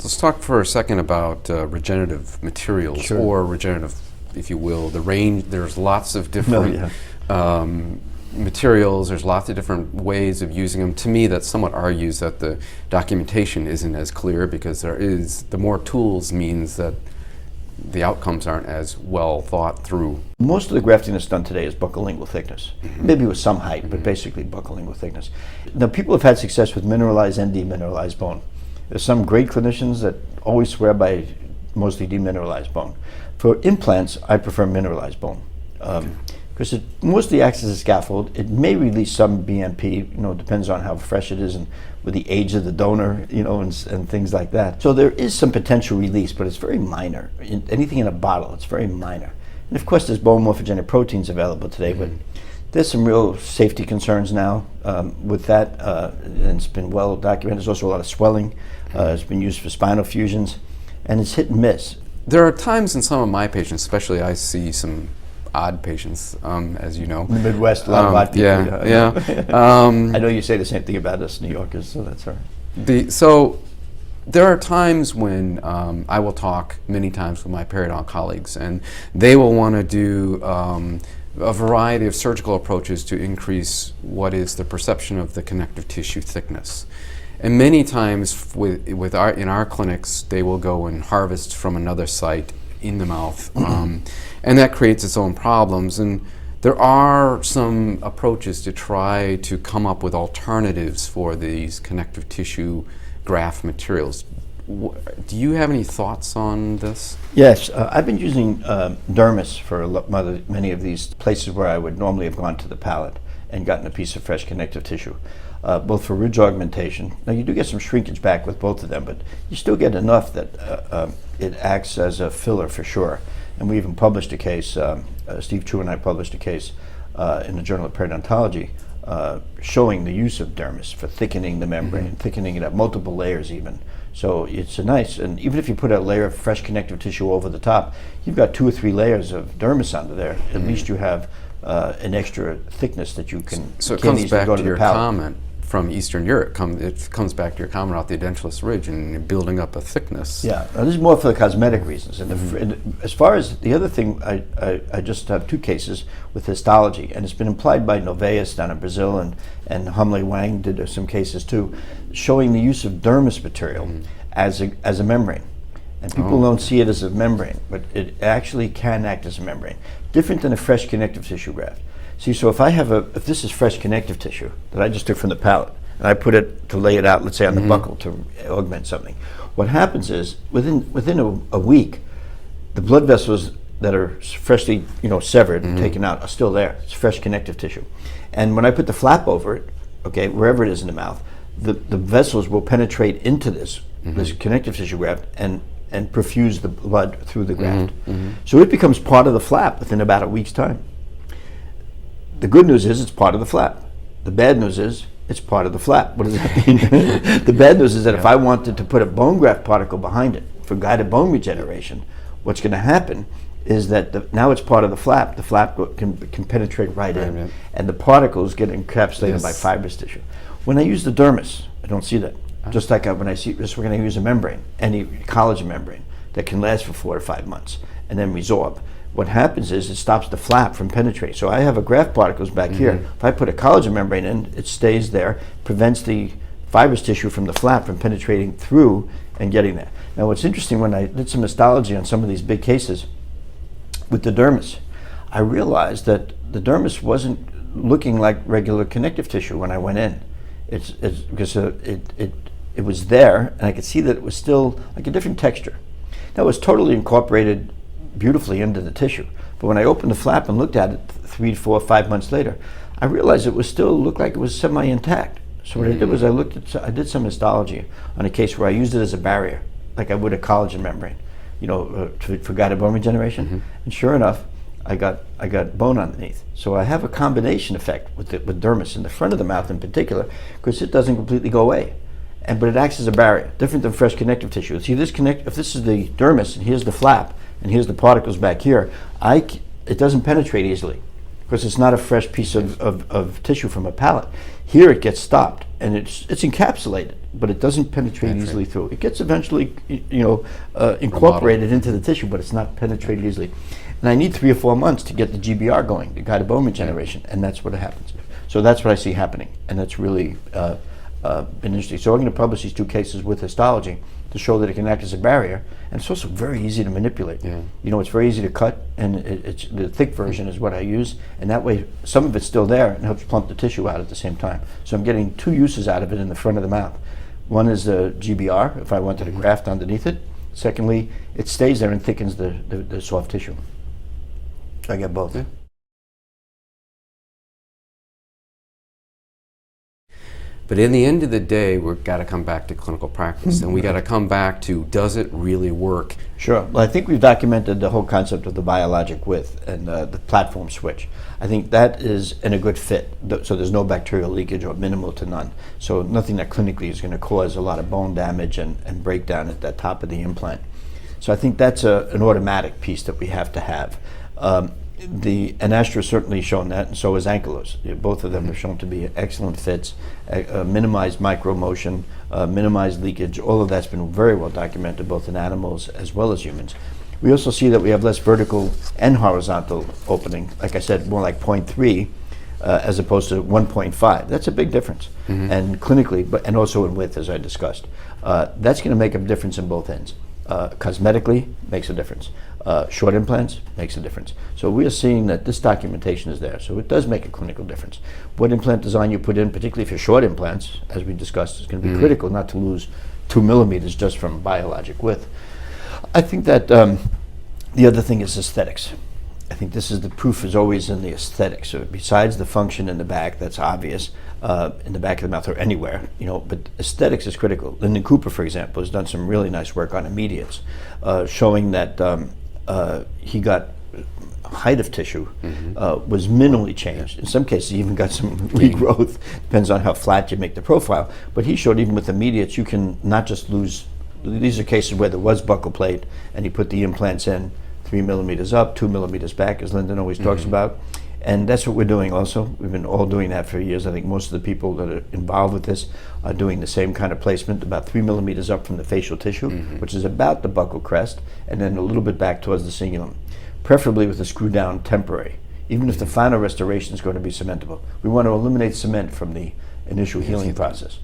Let's talk for a second about regenerative materials. Sure. Or regenerative, if you will. The range, there's lots of different materials, there's lots of different ways of using them. To me, that somewhat argues that the documentation isn't as clear, because the more tools means that the outcomes aren't as well thought through. Most of the grafting that's done today is buccolingual thickness, maybe with some height, but basically buccolingual thickness. Now, people have had success with mineralized and demineralized bone. There's some great clinicians that always swear by mostly demineralized bone. For implants, I prefer mineralized bone. Because it mostly acts as a scaffold. It may release some BMP, depends on how fresh it is and with the age of the donor, and things like that. So there is some potential release, but it's very minor. Anything in a bottle, it's very minor. And of course, there's bone morphogenic proteins available today, but there's some real safety concerns now with that, and it's been well documented. There's also a lot of swelling. It's been used for spinal fusions, and it's hit and miss. There are times in some of my patients, especially I see some odd patients, as you know. In the Midwest, a lot of odd people. Yeah. I know you say the same thing about us New Yorkers, so that's all right. So there are times when I will talk many times with my periodontal colleagues, and they will want to do a variety of surgical approaches to increase what is the perception of the connective tissue thickness. And many times in our clinics, they will go and harvest from another site in the mouth, and that creates its own problems. And there are some approaches to try to come up with alternatives for these connective tissue graft materials. Do you have any thoughts on this? Yes, I've been using dermis for many of these places where I would normally have gone to the palate and gotten a piece of fresh connective tissue, both for ridge augmentation. Now, you do get some shrinkage back with both of them, but you still get enough that it acts as a filler for sure. And we even published a case, Steve Chu and I published a case in the Journal of Periodontology showing the use of dermis for thickening the membrane, thickening it up, multiple layers even. So it's and even if you put a layer of fresh connective tissue over the top, you've got 2 or 3 layers of dermis under there. At least you have an extra thickness that you can. So it comes back to your comment from Eastern Europe. It comes back to your comment about the edentulous ridge and building up a thickness. Yeah, now, this is more for the cosmetic reasons. And as far as the other thing, I just have 2 cases with histology, and it's been implied by Noveus down in Brazil, and Humley Wang did some cases too, showing the use of dermis material as a membrane. And people don't see it as a membrane, but it actually can act as a membrane, different than a fresh connective tissue graft. See, so if this is fresh connective tissue that I just took from the palate, and I put it to lay it out, let's say on the buccal to augment something, what happens is within a week, the blood vessels that are freshly severed and taken out are still there. It's fresh connective tissue, and when I put the flap over it, okay, wherever it is in the mouth, the vessels will penetrate into this connective tissue graft and perfuse the blood through the graft. So it becomes part of the flap within about a week's time. The good news is it's part of the flap. The bad news is it's part of the flap. What does that mean? The bad news is that if I wanted to put a bone graft particle behind it for guided bone regeneration, what's going to happen is that now it's part of the flap. The flap can penetrate right in, and the particles get encapsulated by fibrous tissue. When I use the dermis, I don't see that. Just like when I see this, we're going to use a membrane, any collagen membrane that can last for 4 to 5 months and then resorb. What happens is it stops the flap from penetrating. So I have a graft particles back here. If I put a collagen membrane in, it stays there, prevents the fibrous tissue from the flap from penetrating through and getting there. Now, what's interesting, when I did some histology on some of these big cases with the dermis, I realized that the dermis wasn't looking like regular connective tissue when I went in. It's because it was there, and I could see that it was still like a different texture. Now, it was totally incorporated beautifully into the tissue, but when I opened the flap and looked at it 3, 4, 5 months later, I realized it was still looked like it was semi-intact. So what I did was I did some histology on a case where I used it as a barrier, like I would a collagen membrane, for guided bone regeneration. And sure enough, I got bone underneath. So I have a combination effect with dermis in the front of the mouth in particular, because it doesn't completely go away. But it acts as a barrier, different than fresh connective tissue. See, if this is the dermis and here's the flap and here's the particles back here, it doesn't penetrate easily because it's not a fresh piece of tissue from a palate. Here it gets stopped. and it's encapsulated, but it doesn't penetrate easily through. It gets eventually, incorporated into the tissue, but it's not penetrated easily. And I need 3 or 4 months to get the GBR going, the guided bone regeneration, and that's what happens. So that's what I see happening, and that's really been interesting. So we're going to publish these 2 cases with histology to show that it can act as a barrier, and it's also very easy to manipulate. Yeah. It's very easy to cut, and it's the thick version is what I use, and that way some of it's still there and helps plump the tissue out at the same time. So I'm getting 2 uses out of it in the front of the mouth. One is the GBR, if I wanted a graft underneath it. Secondly, it stays there and thickens the soft tissue. I get both. Yeah. But in the end of the day, we've got to come back to clinical practice, and we got to come back to, does it really work? Sure. Well, I think we've documented the whole concept of the biologic width and the platform switch. I think that is in a good fit. So there's no bacterial leakage or minimal to none. So nothing that clinically is going to cause a lot of bone damage and breakdown at the top of the implant. So I think that's an automatic piece that we have to have. And Astra has certainly shown that, and so has Ankylos. Both of them are shown to be excellent fits, minimized micromotion, minimized leakage. All of that's been very well documented, both in animals as well as humans. We also see that we have less vertical and horizontal opening. Like I said, more like 0.3 as opposed to 1.5. That's a big difference, and clinically, and also in width, as I discussed. That's going to make a difference in both ends. Cosmetically, makes a difference. Short implants makes a difference. So we are seeing that this documentation is there. So it does make a clinical difference. What implant design you put in, particularly for short implants, as we discussed, is going to be critical not to lose 2 millimeters just from biologic width. I think that the other thing is aesthetics. I think this is the proof is always in the aesthetics. So besides the function in the back, that's obvious, in the back of the mouth or anywhere, but aesthetics is critical. Lyndon Cooper, for example, has done some really nice work on immediates, showing that he got height of tissue was minimally changed. In some cases, he even got some regrowth. Depends on how flat you make the profile. But he showed even with immediates, you can not just lose. These are cases where there was buccal plate, and he put the implants in 3 millimeters up, 2 millimeters back, as Lyndon always talks about. And that's what we're doing also. We've been all doing that for years. I think most of the people that are involved with this are doing the same kind of placement, about 3 millimeters up from the facial tissue, which is about the buccal crest, and then a little bit back towards the cingulum, preferably with a screw down temporary, even if the final restoration is going to be cementable. We want to eliminate cement from the initial healing process.